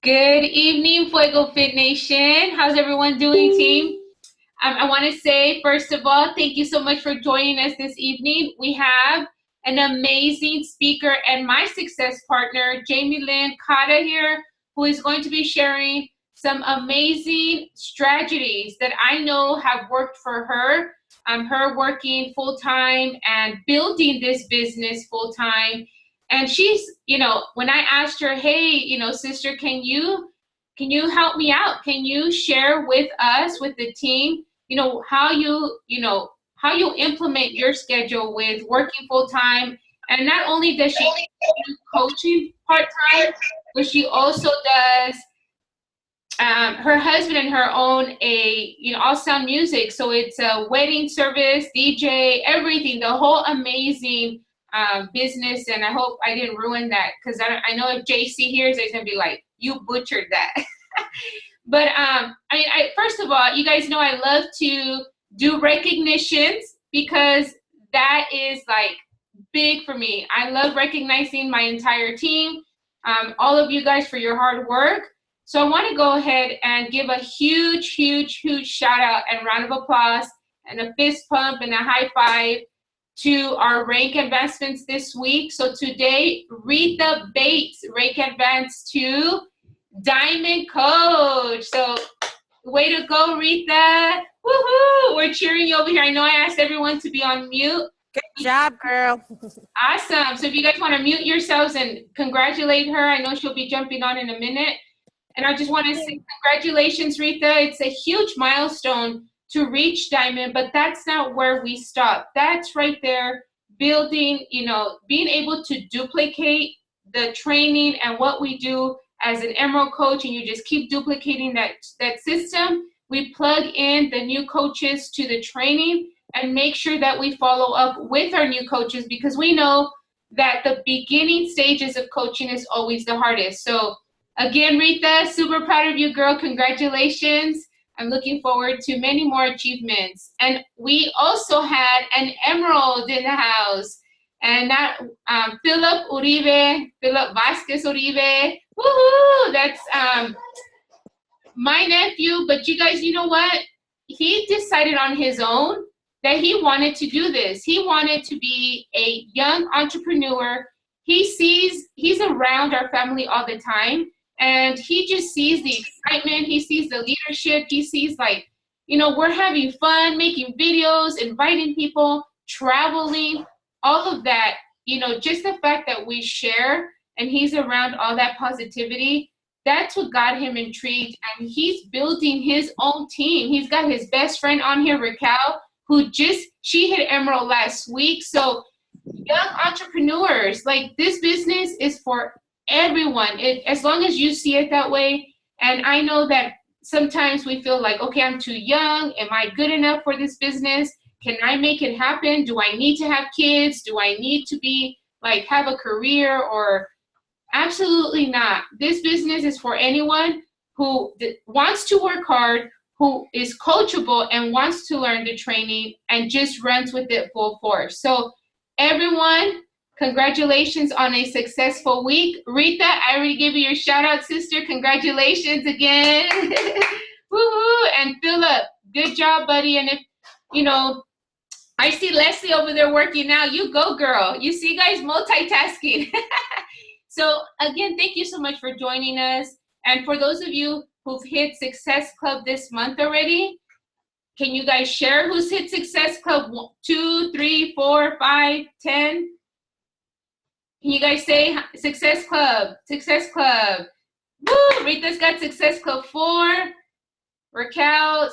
Good evening, Fuego Fit Nation. How's everyone doing, team? I want to say, first of all, thank you so much for joining us this evening. We have an amazing speaker and my success partner, Jamielynn Cota here, who is going to be sharing some amazing strategies that I know have worked for her. Her working full-time and building this business full-time. And she's, when I asked her, hey, sister, can you help me out? Can you share with us, with the team, how you implement your schedule with working full time? And not only does she do coaching part time, but she also does her husband and her own all sound music. So it's a wedding service, DJ, everything, the whole amazing business. And I hope I didn't ruin that, because I know if JC hears it, he's gonna be like, you butchered that. But first of all, you guys know I love to do recognitions, because that is like big for me. I love recognizing my entire team, all of you guys, for your hard work. So I want to go ahead and give a huge, huge, huge shout out and round of applause and a fist pump and a high five to our rank advancements this week. So today, Rita Bates rank advanced to Diamond Coach. So way to go, Rita. Woohoo! We're cheering you over here. I know I asked everyone to be on mute. Good job, girl. Awesome. So if you guys want to mute yourselves and congratulate her, I know she'll be jumping on in a minute. And I just want to say congratulations, Rita. It's a huge milestone to reach Diamond, but that's not where we stop. That's right there, building, being able to duplicate the training and what we do as an Emerald coach, and you just keep duplicating that system. We plug in the new coaches to the training and make sure that we follow up with our new coaches, because we know that the beginning stages of coaching is always the hardest. So again, Rita, super proud of you, girl. Congratulations. I'm looking forward to many more achievements. And we also had an Emerald in the house, and that Philip Vasquez Uribe. Woohoo! That's my nephew. But you guys, you know what? He decided on his own that he wanted to do this. He wanted to be a young entrepreneur. He's around our family all the time, and he just sees the excitement. He sees the leadership. He sees, we're having fun, making videos, inviting people, traveling, all of that. Just the fact that we share and he's around all that positivity, that's what got him intrigued. And he's building his own team. He's got his best friend on here, Raquel, she hit Emerald last week. So young entrepreneurs, this business is for everyone, as long as you see it that way. And I know that sometimes we feel like, okay, I'm too young. Am I good enough for this business? Can I make it happen? Do I need to have kids? Do I need to be have a career? Or absolutely not. This business is for anyone who wants to work hard, who is coachable and wants to learn the training and just runs with it full force. So everyone, congratulations on a successful week. Rita, I already gave you your shout out, sister. Congratulations again. Woohoo! And Philip, good job, buddy. And if, I see Leslie over there working now. You go, girl. You see, guys, multitasking. So again, thank you so much for joining us. And for those of you who've hit Success Club this month already, can you guys share who's hit Success Club 1, 2, 3, 4, 5, 10? Can you guys say Success Club? Success Club. Woo! Rita's got Success Club 4. Raquel,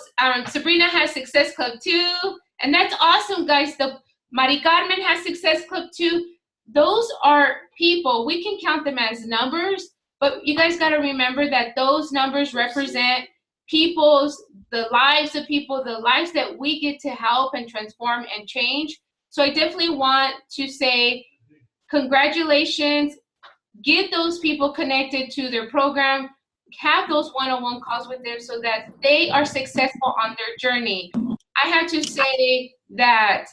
Sabrina has Success Club 2. And that's awesome, guys. The Mari Carmen has Success Club 2. Those are people. We can count them as numbers, but you guys got to remember that those numbers represent the lives of people, the lives that we get to help and transform and change. So I definitely want to say congratulations. Get those people connected to their program. Have those one-on-one calls with them so that they are successful on their journey. I have to say that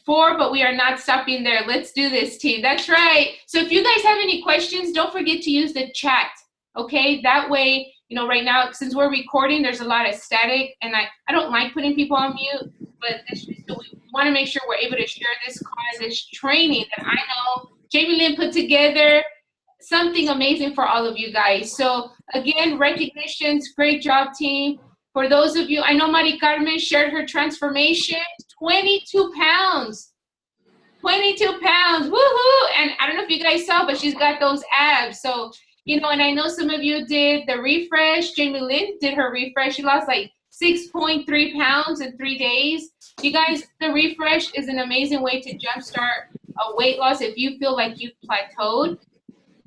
4, but we are not stopping there. Let's do this, team. That's right. So if you guys have any questions, don't forget to use the chat. Okay, that way, right now, since we're recording, there's a lot of static, and I don't like putting people on mute, but so we want to make sure we're able to share this cause, this training that I know Jamielynn put together, something amazing for all of you guys. So again, recognitions, great job, team. For those of you, I know Mari Carmen shared her transformation, 22 pounds. 22 pounds, woohoo! And I don't know if you guys saw, but she's got those abs. So, and I know some of you did the refresh. Jamielynn did her refresh. She lost like 6.3 pounds in 3 days. You guys, the refresh is an amazing way to jumpstart a weight loss if you feel like you've plateaued.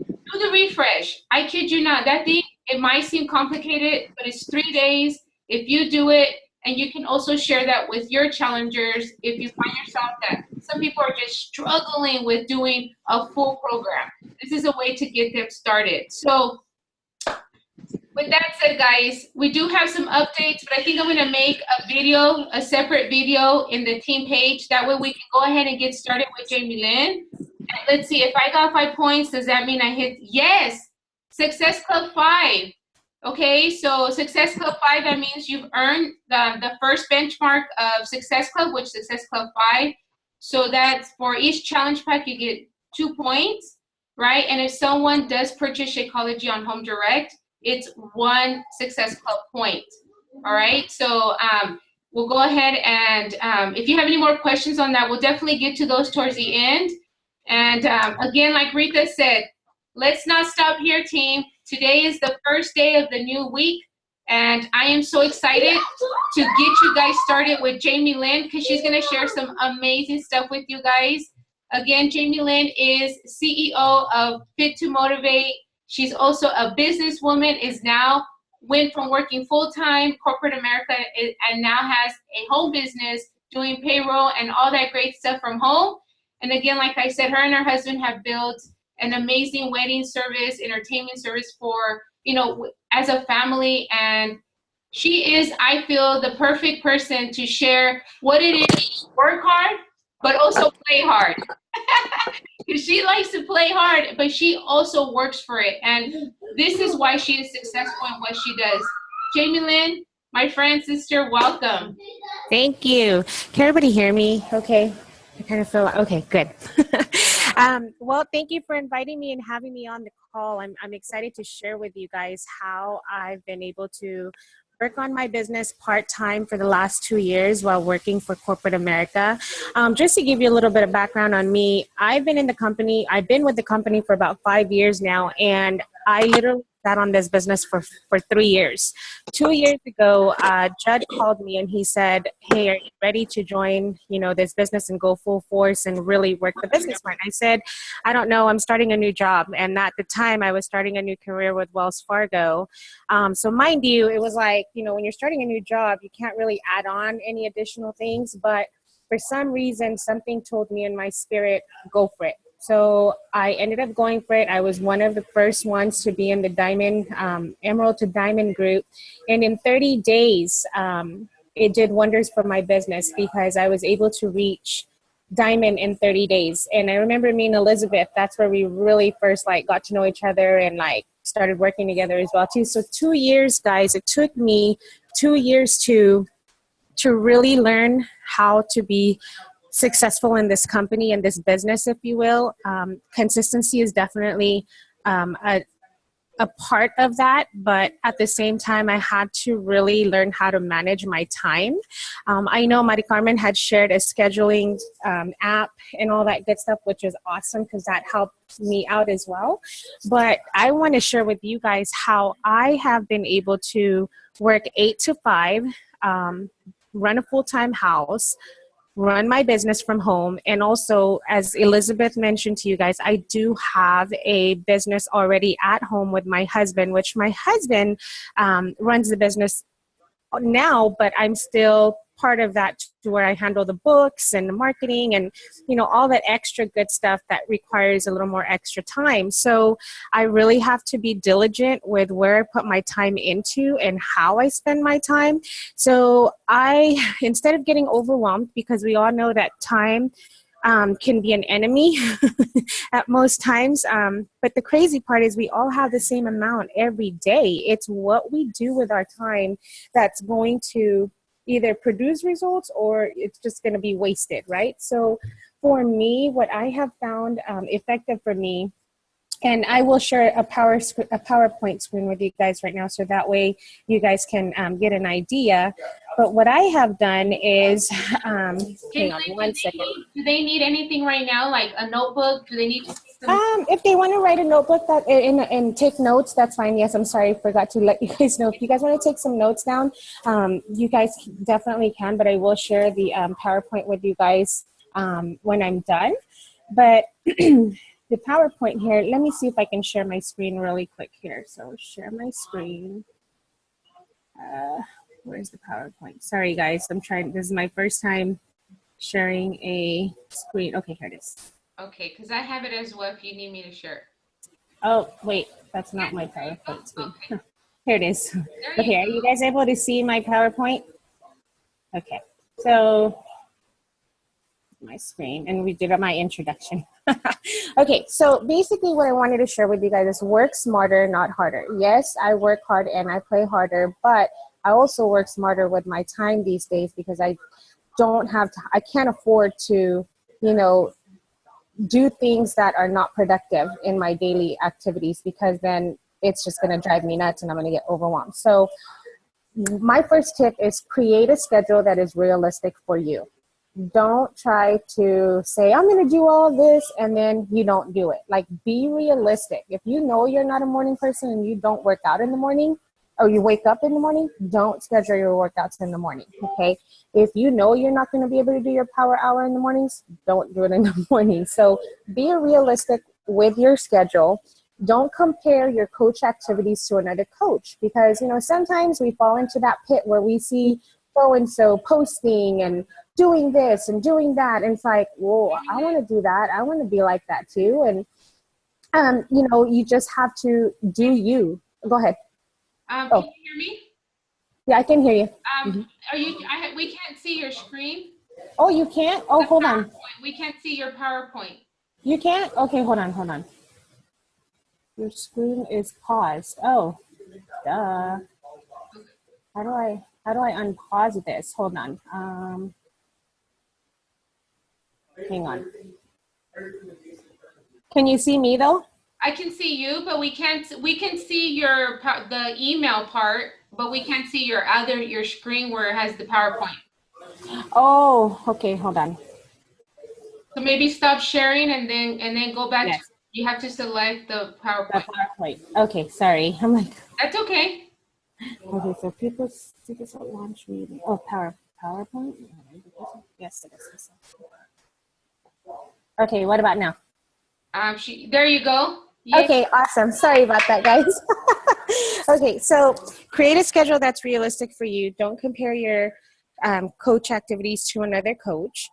Do the refresh. I kid you not. That thing, it might seem complicated, but it's 3 days. If you do it, and you can also share that with your challengers if you find yourself that some people are just struggling with doing a full program. This is a way to get them started. So with that said, guys, we do have some updates, but I think I'm going to make a separate video in the team page. That way we can go ahead and get started with Jamielynn. And let's see, if I got 5 points, does that mean I hit? Yes, Success Club 5. Okay, so Success Club 5, that means you've earned the first benchmark of Success Club, which is Success Club 5. So that's for each challenge pack, you get 2 points, right? And if someone does purchase Shakeology on Home Direct, it's 1 Success Club point, all right? So we'll go ahead and if you have any more questions on that, we'll definitely get to those towards the end. And again, like Rita said, let's not stop here, team. Today is the first day of the new week, and I am so excited to get you guys started with Jamielynn because she's going to share some amazing stuff with you guys. Again, Jamielynn is CEO of Fit to Motivate. She's also a businesswoman, went from working full-time corporate America and now has a home business doing payroll and all that great stuff from home. And again, like I said, her and her husband have built an amazing wedding service, entertainment service for, as a family. And she is, I feel, the perfect person to share what it is, work hard, but also play hard. Because she likes to play hard, but she also works for it. And this is why she is successful in what she does. Jamielynn, my friend, sister, welcome. Thank you. Can everybody hear me? Okay. I kind of feel like, okay, good. Well, thank you for inviting me and having me on the call. I'm excited to share with you guys how I've been able to work on my business part-time for the last 2 years while working for corporate America. Just to give you a little bit of background on me, I've been with the company for about 5 years now, and I literally sat on this business for 3 years. 2 years ago, Judd called me and he said, hey, are you ready to join, this business and go full force and really work the business part? I said, I don't know, I'm starting a new job. And at the time I was starting a new career with Wells Fargo. So mind you, it was like, when you're starting a new job, you can't really add on any additional things, but for some reason, something told me in my spirit, go for it. So I ended up going for it. I was one of the first ones to be in the Emerald to Diamond group. And in 30 days, it did wonders for my business because I was able to reach Diamond in 30 days. And I remember me and Elizabeth, that's where we really first got to know each other and started working together as well too. So 2 years, guys, it took me 2 years to really learn how to be successful in this company and this business, if you will. Consistency is definitely a part of that, but at the same time, I had to really learn how to manage my time. I know Mari Carmen had shared a scheduling app and all that good stuff, which is awesome because that helped me out as well. But I want to share with you guys how I have been able to work 8 to 5, run a full-time house, run my business from home. And also, as Elizabeth mentioned to you guys, I do have a business already at home with my husband, which my husband runs the business now, but I'm still part of that to where I handle the books and the marketing and, all that extra good stuff that requires a little more extra time. So I really have to be diligent with where I put my time into and how I spend my time. So instead of getting overwhelmed, because we all know that time can be an enemy at most times. But the crazy part is we all have the same amount every day. It's what we do with our time that's going to either produce results or it's just going to be wasted, right? So for me, what I have found effective for me, and I will share a PowerPoint screen with you guys right now, so that way you guys can get an idea. But what I have done is, hang on one second. Do they need anything right now, like a notebook? Do they need to if they want to write a notebook that and take notes, that's fine. Yes, I'm sorry, I forgot to let you guys know. If you guys want to take some notes down, you guys definitely can, but I will share the PowerPoint with you guys when I'm done. But the PowerPoint here, let me see if I can share my screen really quick here. So share my screen. Where's the PowerPoint? Sorry guys, this is my first time sharing a screen. Okay, here it is. Okay, because I have it as well if you need me to share. Oh, wait, that's not my PowerPoint screen. Okay. Here it is. Okay, are you guys able to see my PowerPoint? Okay, so my screen, and we did my introduction. Okay, so basically what I wanted to share with you guys is work smarter, not harder. Yes, I work hard and I play harder, but I also work smarter with my time these days because I can't afford to, do things that are not productive in my daily activities, because then it's just going to drive me nuts and I'm going to get overwhelmed. So my first tip is create a schedule that is realistic for you. Don't try to say, I'm going to do all this, and then you don't do it. Like, be realistic. If you know you're not a morning person and you don't work out in the morning, or you wake up in the morning, don't schedule your workouts in the morning, okay? If you know you're not going to be able to do your power hour in the mornings, don't do it in the morning. So be realistic with your schedule. Don't compare your coach activities to another coach, because, sometimes we fall into that pit where we see so-and-so posting and doing this and doing that. And it's like, whoa, I want to do that. I want to be like that too. And, you just have to do you. Go ahead. Can you hear me? Yeah, I can hear you. We can't see your screen. Oh, you can't? Oh, hold on. We can't see your PowerPoint. You can't? Okay, hold on. Your screen is paused. Oh, duh. How do I unpause this? Hold on. Hang on. Can you see me though? I can see you, but we can see the email part, but we can't see your screen where it has the PowerPoint. Oh, okay, hold on. So maybe stop sharing and then go back. Yes. You have to select the PowerPoint. The PowerPoint. Okay, sorry. I'm like, that's okay. Okay, so people see this at launch meeting. Oh, PowerPoint? Yes, it is. Okay, what about now? There you go. Yay. Okay, awesome. Sorry about that, guys. Okay, so create a schedule that's realistic for you. Don't compare your coach activities to another coach.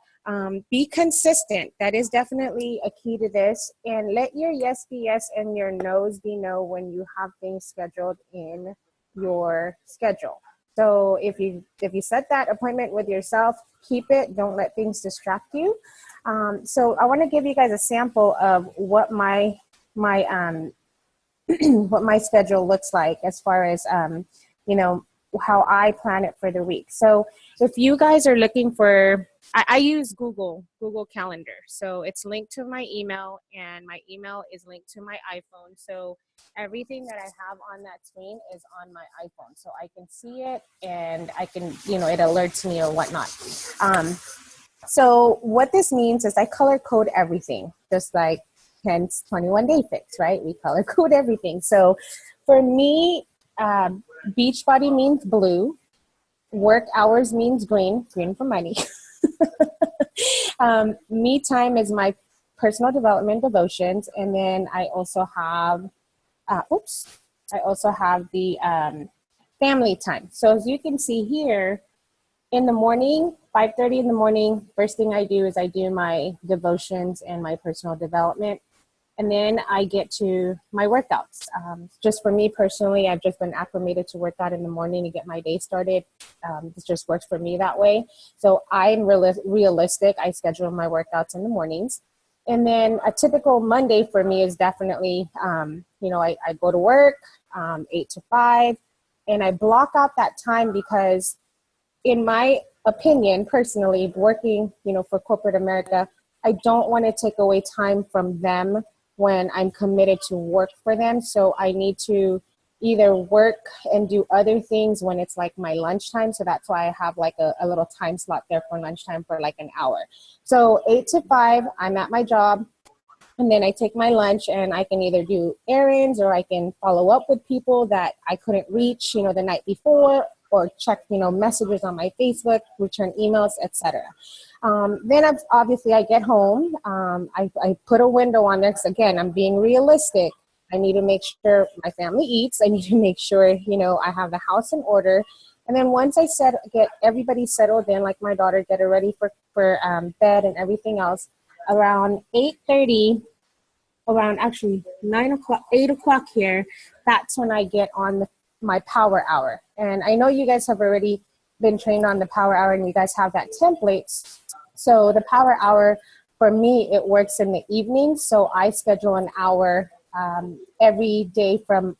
Be consistent. That is definitely a key to this. And let your yes be yes and your no's be no when you have things scheduled in your schedule. So if you set that appointment with yourself, keep it. Don't let things distract you. So I want to give you guys a sample of what my what my schedule looks like as far as how I plan it for the week. So if you guys are looking for, I use Google Calendar. So it's linked to my email, and my email is linked to my iPhone. So everything that I have on that screen is on my iPhone. So I can see it, and I can, it alerts me or whatnot. So what this means is I color code everything, just like Ken's 21-day fix, right? We color code everything. So for me, beachbody means blue. Work hours means green for money. Me time is my personal development devotions. And then I also have, the family time. So as you can see here, in the morning, 5:30 in the morning, first thing I do is I do my devotions and my personal development. And then I get to my workouts. Just for me personally, I've just been acclimated to work out in the morning to get my day started. It just works for me that way. So I'm realistic. I schedule my workouts in the mornings. And then a typical Monday for me is definitely, I go to work 8 to 5, and I block out that time because in my opinion, personally, working, for corporate America, I don't want to take away time from them when I'm committed to work for them. So I need to either work and do other things when it's like my lunchtime. So that's why I have like a little time slot there for lunchtime for like an hour. So 8 to 5, I'm at my job. And then I take my lunch and I can either do errands or I can follow up with people that I couldn't reach, the night before, or check, messages on my Facebook, return emails, etc. Then obviously I get home. I put a window on there because, again, I'm being realistic. I need to make sure my family eats. I need to make sure, I have the house in order. And then once I get everybody settled in, like my daughter, get her ready for bed and everything else, around 8:30, around actually 9 o'clock, 8 o'clock here, that's when I get on my power hour. And I know you guys have already been trained on the power hour and you guys have that template. So the power hour, for me, it works in the evening. So I schedule an hour every day from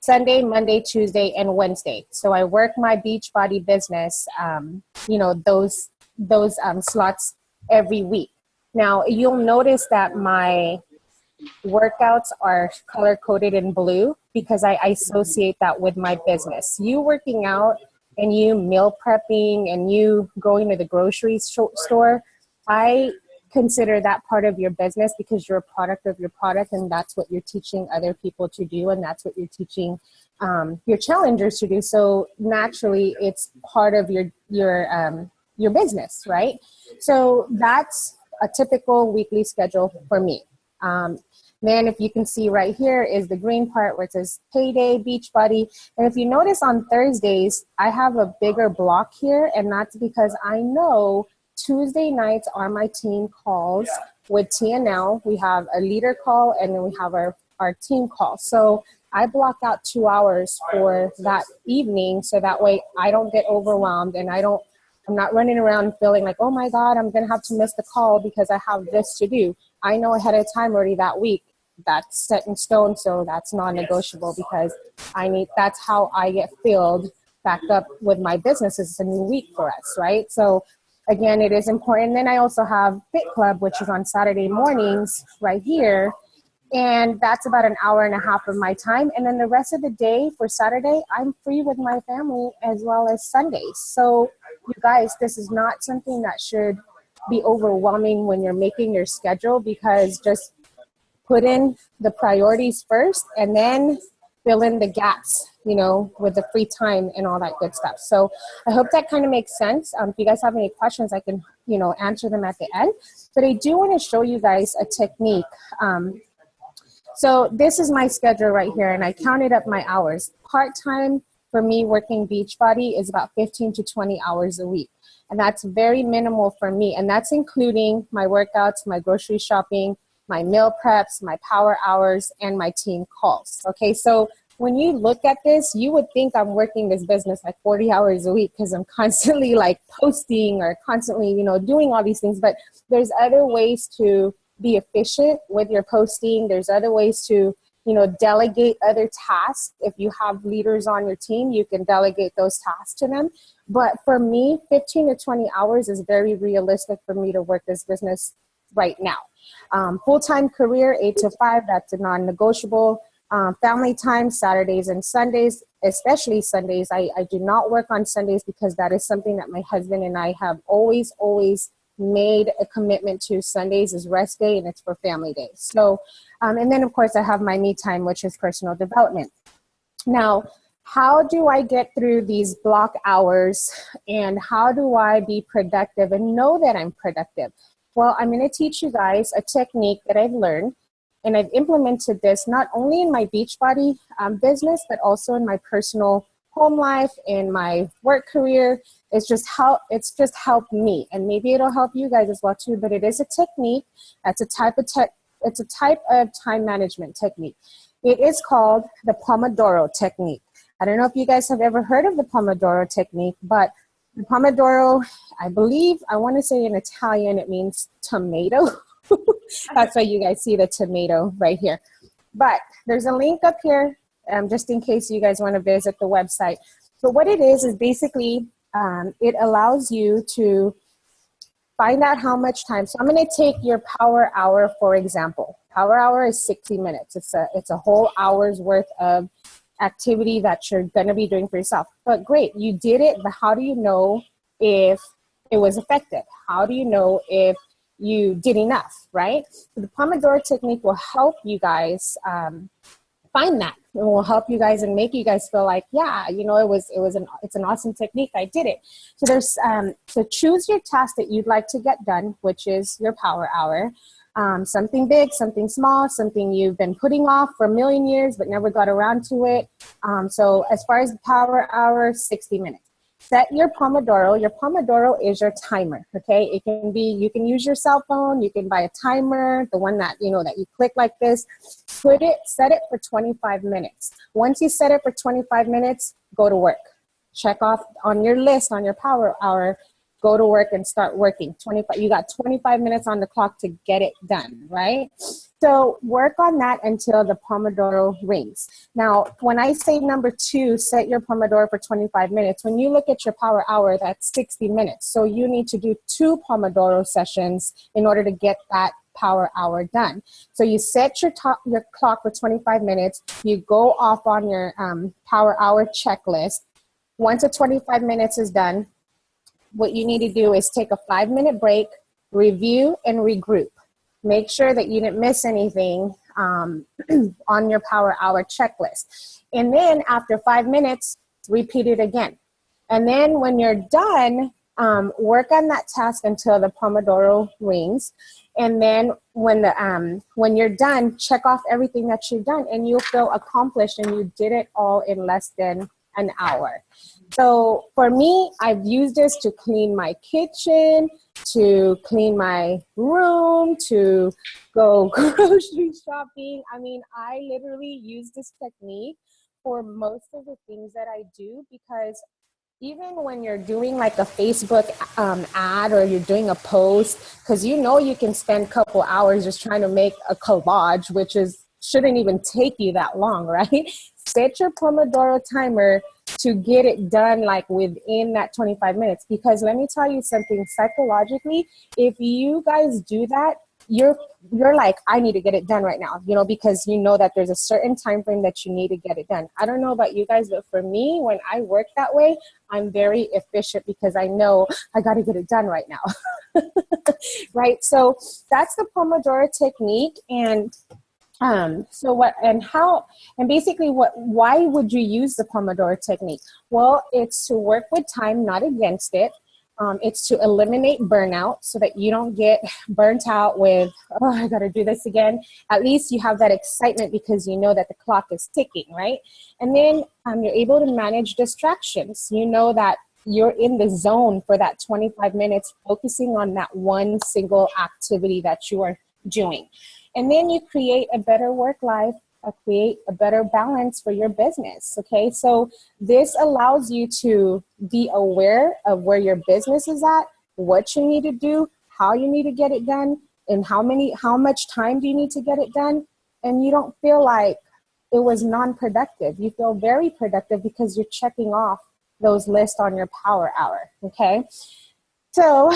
Sunday, Monday, Tuesday, and Wednesday. So I work my Beachbody business, those slots every week. Now, you'll notice that my workouts are color-coded in blue because I associate that with my business. You working out and you meal prepping and you going to the grocery store, I consider that part of your business because you're a product of your product, and that's what you're teaching other people to do, and that's what you're teaching your challengers to do. So naturally, it's part of your business, right? So that's a typical weekly schedule for me. Then if you can see right here is the green part where it says payday, Beachbody. And if you notice on Thursdays, I have a bigger block here, and that's because I know Tuesday nights are my team calls with TNL. We have a leader call, and then we have our team call. So I block out 2 hours for that evening, so that way I don't get overwhelmed and I'm not running around feeling like, oh my God, I'm going to have to miss the call because I have this to do. I know ahead of time already that week. That's set in stone, so that's non-negotiable because that's how I get filled back up with my business. It's a new week for us, right? So again, it is important. Then I also have Fit Club, which is on Saturday mornings right here. And that's about an hour and a half of my time. And then the rest of the day for Saturday, I'm free with my family as well as Sundays. So you guys, this is not something that should be overwhelming when you're making your schedule, because just put in the priorities first and then fill in the gaps, with the free time and all that good stuff. So I hope that kind of makes sense. If you guys have any questions, I can, answer them at the end. But I do want to show you guys a technique. So this is my schedule right here, and I counted up my hours. Part-time for me working Beachbody is about 15 to 20 hours a week. And that's very minimal for me. And that's including my workouts, my grocery shopping, my meal preps, my power hours, and my team calls. Okay, so when you look at this, you would think I'm working this business like 40 hours a week because I'm constantly like posting or constantly, doing all these things. But there's other ways to be efficient with your posting. There's other ways to, delegate other tasks. If you have leaders on your team, you can delegate those tasks to them. But for me, 15 to 20 hours is very realistic for me to work this business right now. Full-time career, 8 to 5, that's a non-negotiable. Family time, Saturdays and Sundays, especially Sundays. I do not work on Sundays because that is something that my husband and I have always made a commitment to. Sundays is rest day and it's for family days. So, and then of course I have my me time, which is personal development. Now, how do I get through these block hours and how do I be productive and know that I'm productive? Well, I'm going to teach you guys a technique that I've learned, and I've implemented this not only in my Beachbody business, but also in my personal home life, in my work career. It's just helped me, and maybe it'll help you guys as well too. But it is a technique. That's a type of it's a type of time management technique. It is called the Pomodoro technique. I don't know if you guys have ever heard of the Pomodoro technique, but the Pomodoro, I believe, I want to say in Italian, it means tomato. That's why you guys see the tomato right here. But there's a link up here, just in case you guys want to visit the website. So what it is basically, it allows you to find out how much time. So I'm going to take your power hour, for example. Power hour is 60 minutes. It's a whole hour's worth of activity that you're going to be doing for yourself. But great, you did it, but how do you know if it was effective? How do you know if you did enough, right? So the Pomodoro technique will help you guys find that. It will help you guys and make you guys feel like, yeah, you know, it's an awesome technique. I did it. So there's so choose your task that you'd like to get done, which is your power hour. Something big, something small, something you've been putting off for a million years but never got around to it. So as far as the power hour, 60 minutes. Set your Pomodoro. Your Pomodoro is your timer, okay? It can be, you can use your cell phone, you can buy a timer, the one that, you know, that you click like this. Set it for 25 minutes. Once you set it for 25 minutes, go to work. Check off on your list, on your power hour, go to work and start working. You got 25 minutes on the clock to get it done, right? So work on that until the Pomodoro rings. Now, when I say number 2, set your Pomodoro for 25 minutes, when you look at your power hour, that's 60 minutes. So you need to do 2 Pomodoro sessions in order to get that power hour done. So you set your clock for 25 minutes, you go off on your power hour checklist. Once the 25 minutes is done, what you need to do is take a 5-minute break, review and regroup. Make sure that you didn't miss anything on your power hour checklist. And then after 5 minutes, repeat it again. And then when you're done, work on that task until the Pomodoro rings. And then when you're done, check off everything that you've done and you'll feel accomplished and you did it all in less than an hour. So for me, I've used this to clean my kitchen, to clean my room, to go grocery shopping. I mean, I literally use this technique for most of the things that I do, because even when you're doing like a Facebook ad or you're doing a post, because you know you can spend a couple hours just trying to make a collage, which shouldn't even take you that long, right? Set your Pomodoro timer to get it done like within that 25 minutes. Because let me tell you something, psychologically, if you guys do that, you're like, I need to get it done right now, you know, because you know that there's a certain time frame that you need to get it done. I don't know about you guys, but for me, when I work that way, I'm very efficient because I know I got to get it done right now. Right? So that's the Pomodoro technique. And why would you use the Pomodoro technique? Well, it's to work with time, not against it. It's to eliminate burnout so that you don't get burnt out with, oh, I got to do this again. At least you have that excitement because you know that the clock is ticking, right? And then you're able to manage distractions. You know that you're in the zone for that 25 minutes, focusing on that one single activity that you are doing. And then you create a better work life, create a better balance for your business, okay? So this allows you to be aware of where your business is at, what you need to do, how you need to get it done, and how much time do you need to get it done. And you don't feel like it was non-productive. You feel very productive because you're checking off those lists on your power hour, okay? So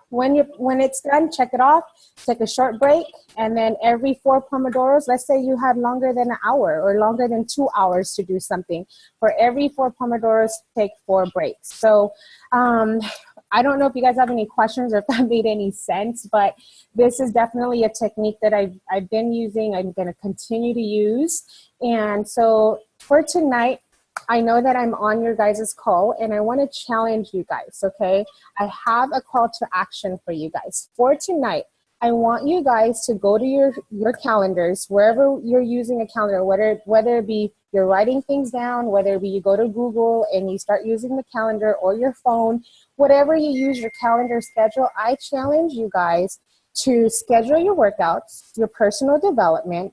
when it's done, check it off, take a short break, and then every 4 Pomodoros, let's say you had longer than an hour or longer than 2 hours to do something. For every 4 Pomodoros, take 4 breaks. So I don't know if you guys have any questions or if that made any sense, but this is definitely a technique that I've been using. I'm going to continue to use. And so for tonight, I know that I'm on your guys' call and I want to challenge you guys, okay? I have a call to action for you guys. For tonight, I want you guys to go to your calendars, wherever you're using a calendar, whether it be you're writing things down, whether it be you go to Google and you start using the calendar or your phone, whatever you use your calendar schedule, I challenge you guys to schedule your workouts, your personal development,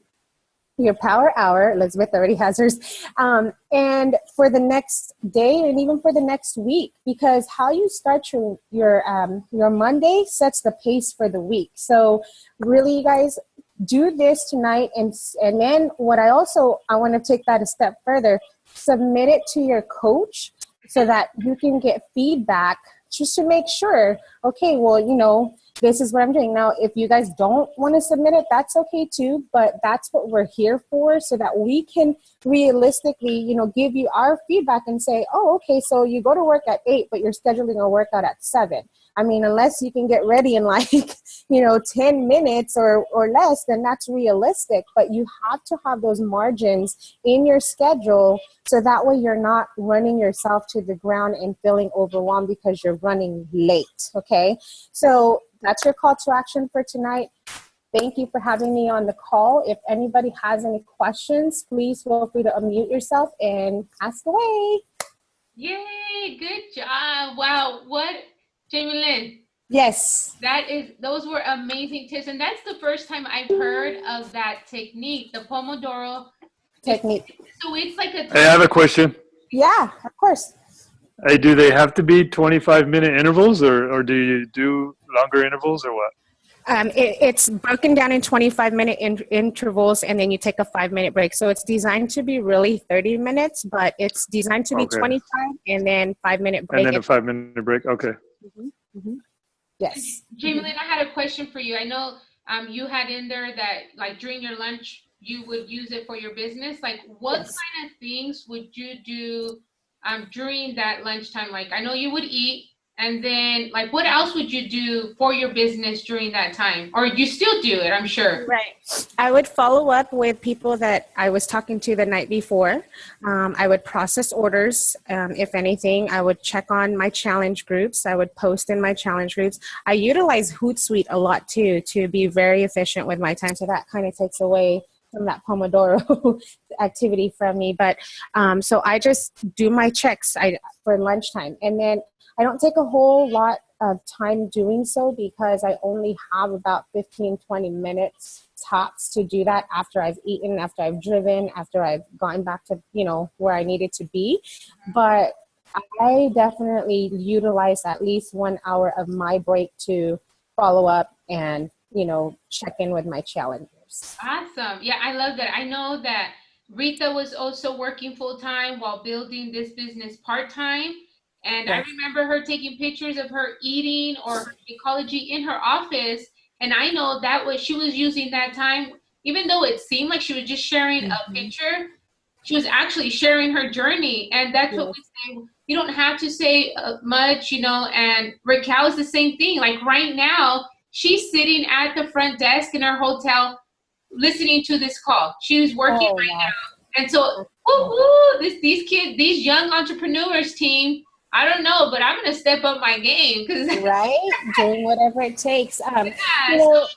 your power hour. Elizabeth already has hers. And for the next day and even for the next week, because how you start your Monday sets the pace for the week. So really, you guys, do this tonight. And then what I want to take that a step further, submit it to your coach so that you can get feedback just to make sure, okay, well, this is what I'm doing. Now, if you guys don't want to submit it, that's okay too, but that's what we're here for, so that we can realistically, give you our feedback and say, oh, okay, so you go to work at 8, but you're scheduling a workout at 7. I mean, unless you can get ready in 10 minutes or less, then that's realistic. But you have to have those margins in your schedule so that way you're not running yourself to the ground and feeling overwhelmed because you're running late, okay? So that's your call to action for tonight. Thank you for having me on the call. If anybody has any questions, please feel free to unmute yourself and ask away. Yay, good job. Wow, Jamielynn. Yes. Those were amazing tips. And that's the first time I've heard of that technique, the Pomodoro technique. So it's like I have a question. Yeah, of course. Hey, do they have to be 25-minute intervals or do you do longer intervals or what? It's broken down in 25-minute intervals, and then you take a 5-minute break. So it's designed to be really 30 minutes, but it's designed to be 25 and then 5-minute break. And then a 5-minute break. Okay. Mm-hmm. Mm-hmm. Yes. Jamielynn, I had a question for you. I know you had in there that like during your lunch, you would use it for your business. Like what kind of things would you do during that lunchtime? Like I know you would eat. And then, like, what else would you do for your business during that time? Or you still do it, I'm sure. Right. I would follow up with people that I was talking to the night before. I would process orders. If anything, I would check on my challenge groups. I would post in my challenge groups. I utilize Hootsuite a lot, too, to be very efficient with my time. So that kind of takes away from that Pomodoro activity from me. But so I just do my checks for lunchtime. And then I don't take a whole lot of time doing so because I only have about 15, 20 minutes tops to do that after I've eaten, after I've driven, after I've gotten back to, where I needed to be. But I definitely utilize at least 1 hour of my break to follow up and, check in with my challengers. Awesome. Yeah, I love that. I know that Rita was also working full time while building this business part time. And yes. I remember her taking pictures of her eating or ecology in her office. And I know she was using that time, even though it seemed like she was just sharing a picture, she was actually sharing her journey. And that's what we say. You don't have to say much, and Raquel is the same thing. Like right now, she's sitting at the front desk in her hotel listening to this call. She was working now. And so, these kids, these young entrepreneurs team, I don't know, but I'm going to step up my game. Right? Doing whatever it takes. So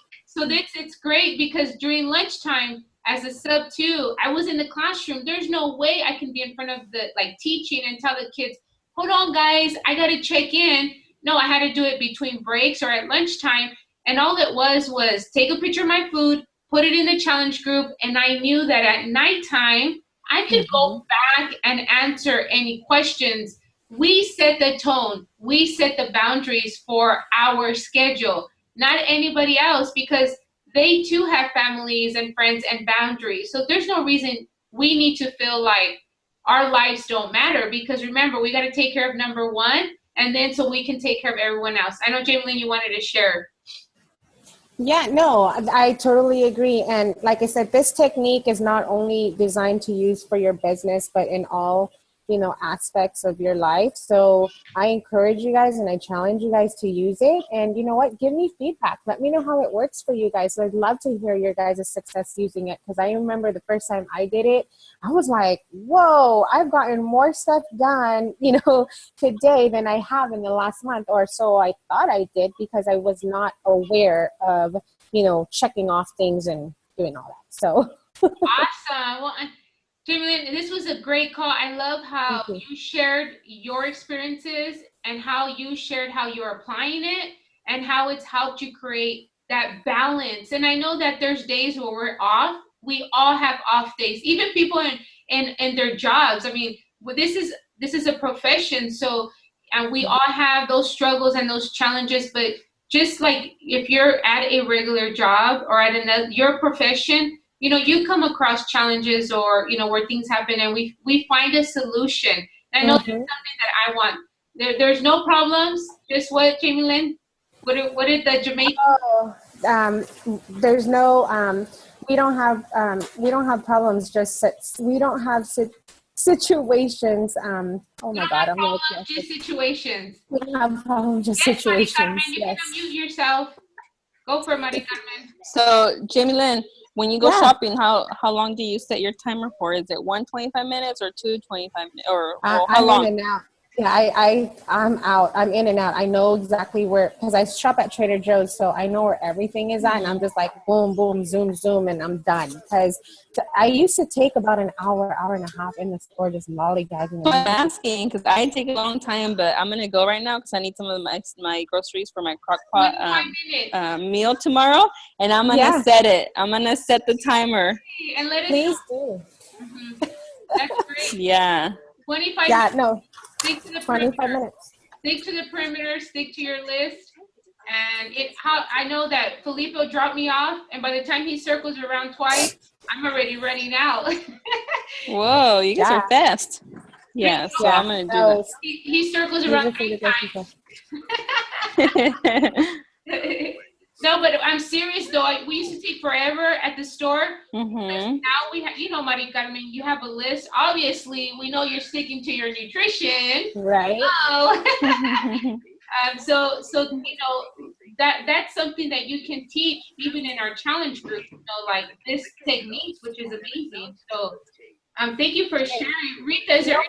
it's great because during lunchtime as a sub too, I was in the classroom. There's no way I can be in front of teaching and tell the kids, hold on guys, I got to check in. No, I had to do it between breaks or at lunchtime. And all it was take a picture of my food, put it in the challenge group. And I knew that at nighttime, I could go back and answer any questions. We set the tone. We set the boundaries for our schedule, not anybody else, because they too have families and friends and boundaries. So there's no reason we need to feel like our lives don't matter, because remember, we got to take care of number one, and then so we can take care of everyone else. I know, Jamielynn, you wanted to share. Yeah, no, I totally agree. And like I said, this technique is not only designed to use for your business, but in all aspects of your life. So I encourage you guys and I challenge you guys to use it. And you know what? Give me feedback. Let me know how it works for you guys. So I'd love to hear your guys' success using it, because I remember the first time I did it, I was like, whoa, I've gotten more stuff done, today than I have in the last month, or so I thought I did, because I was not aware of, checking off things and doing all that. So awesome. Well, Jamielynn, this was a great call. I love how you shared your experiences and how you shared how you're applying it and how it's helped you create that balance. And I know that there's days where we're off. We all have off days, even people in their jobs. I mean, this is a profession, so and we all have those struggles and those challenges. But just like if you're at a regular job or at another your profession, you know, you come across challenges or you know where things happen, and we find a solution. And I know that's something that I want. There's no problems. Just what, Jamielynn? What did the Jamaican? Oh, there's no, we don't have problems. Just we don't have situations. Oh my God, I'm problems, like, yes, just situations. we don't have problems, just Yes, Mari situations. Carmen, you Yes. can unmute yourself. Go for it, Mari Carmen. So, Jamielynn, when you go shopping, how long do you set your timer for? Is it 1 25 minutes or 2 25 minutes, or how long? I'm in and out. Yeah, I'm out. I'm in and out. I know exactly where, because I shop at Trader Joe's, so I know where everything is at, and I'm just like boom, boom, zoom, zoom, and I'm done. Because I used to take about an hour, hour and a half in the store just lollygagging. I'm asking because I take a long time, but I'm gonna go right now because I need some of my groceries for my crock pot meal tomorrow, and I'm gonna set it. I'm gonna set the timer. And let us Please do. Mm-hmm. That's great. Yeah. 25. Yeah, no. Stick to the 25 perimeter. minutes. Stick to the perimeter. Stick to your list. And I know that Filippo dropped me off, and by the time he circles around twice, I'm already running out. Whoa, you guys are fast. Yeah, so I'm gonna do that. He circles around 8 times. No, but I'm serious though. We used to take forever at the store. Mm-hmm. Now we have, you know, Mari Carmen, you have a list. Obviously, we know you're sticking to your nutrition. Right. So you know that's something that you can teach even in our challenge group. You know, like this technique, which is amazing. So thank you for sharing. Rita, is there?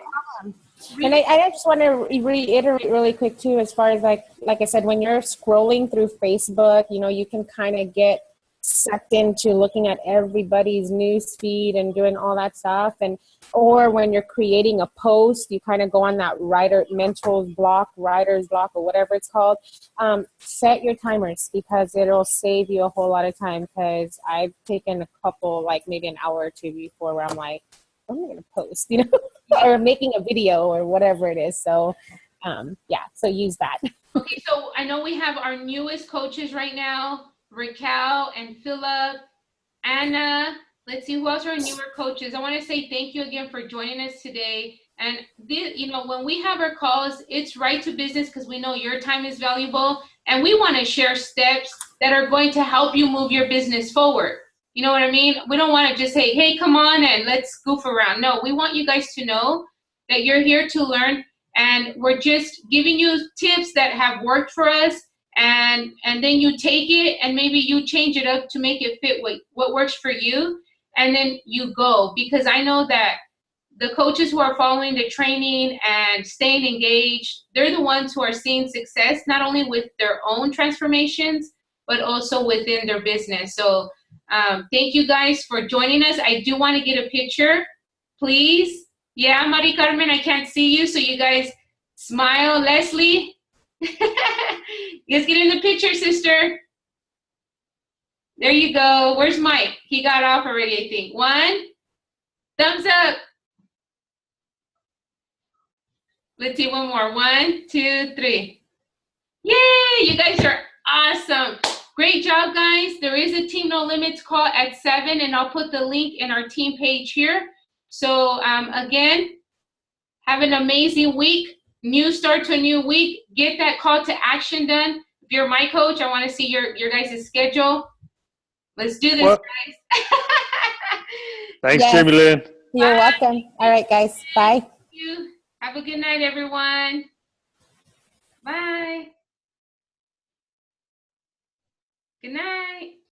And I just want to reiterate really quick too, as far as like I said, when you're scrolling through Facebook, you know, you can kind of get sucked into looking at everybody's news feed and doing all that stuff. Or when you're creating a post, you kind of go on that writer's block, or whatever it's called. Set your timers because it'll save you a whole lot of time, because I've taken a couple, like maybe an hour or two before, where I'm like, what am I going to post, you know, or making a video or whatever it is. So, so use that. Okay, so I know we have our newest coaches right now, Raquel and Philip, Anna. Let's see, who else are our newer coaches? I want to say thank you again for joining us today. And you know, when we have our calls, it's right to business because we know your time is valuable, and we want to share steps that are going to help you move your business forward. You know what I mean? We don't want to just say, hey, come on and let's goof around. No, we want you guys to know that you're here to learn, and we're just giving you tips that have worked for us, and then you take it and maybe you change it up to make it fit what works for you, and then you go. Because I know that the coaches who are following the training and staying engaged, they're the ones who are seeing success, not only with their own transformations, but also within their business. So thank you guys for joining us. I do want to get a picture, please. Yeah, Mari Carmen, I can't see you, so you guys smile. Leslie, let's get in the picture, sister. There you go. Where's Mike? He got off already, I think. 1, thumbs up. Let's see, one more. 1, 2, 3. Yay, you guys are awesome. Great job, guys. There is a Team No Limits call at 7, and I'll put the link in our team page here. So again, have an amazing week. New start to a new week. Get that call to action done. If you're my coach, I want to see your guys' schedule. Let's do this, guys. Thanks, Jamielynn. You're welcome. All right, guys. Bye. Thank you. Have a good night, everyone. Bye. Good night.